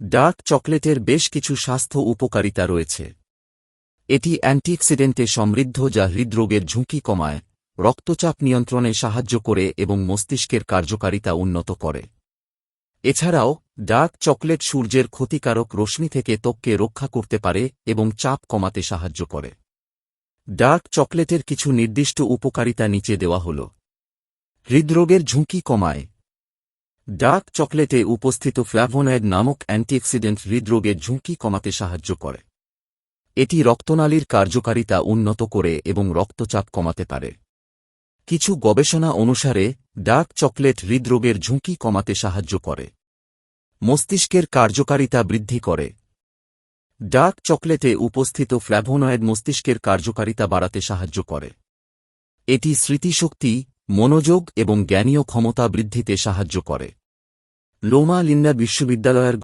Dark চকলেটের বেশ কিছু স্বাস্থ্য উপকারিতা রয়েছে। এটি অ্যান্টিঅক্সিডেন্টে সমৃদ্ধ যা হৃদরোগের ঝুঁকি কমায়, রক্তচাপ নিয়ন্ত্রণে সাহায্য করে এবং মস্তিষ্কের কার্যকারিতা উন্নত করে। এছাড়াও ডার্ক চকলেট সূর্যের ক্ষতিকারক রশ্মি থেকে ত্বককে রক্ষা করতে পারে এবং চাপ কমাতে সাহায্য করে। ডার্ক চকলেটের কিছু নির্দিষ্ট উপকারিতা নিচে দেওয়া হল। হৃদরোগের ঝুঁকি কমায়। ডার্ক চকলেটে উপস্থিত ফ্ল্যাভোনয়েড নামক অ্যান্টিঅক্সিডেন্ট হৃদরোগের ঝুঁকি কমাতে সাহায্য করে। এটি রক্তনালীর কার্যকারিতা উন্নত করে এবং রক্তচাপ কমাতে পারে। কিছু গবেষণা অনুসারে ডার্ক চকলেট হৃদরোগের ঝুঁকি কমাতে সাহায্য করে। মস্তিষ্কের কার্যকারিতা বৃদ্ধি করে। ডার্ক চকলেটে উপস্থিত ফ্ল্যাভোনয়েড মস্তিষ্কের কার্যকারিতা বাড়াতে সাহায্য করে। এটি স্মৃতিশক্তি, মনোযোগ এবং জ্ঞানীয় ক্ষমতা বৃদ্ধিতে সাহায্য করে। লোমা লিন্ডা বিশ্ববিদ্যালয়ের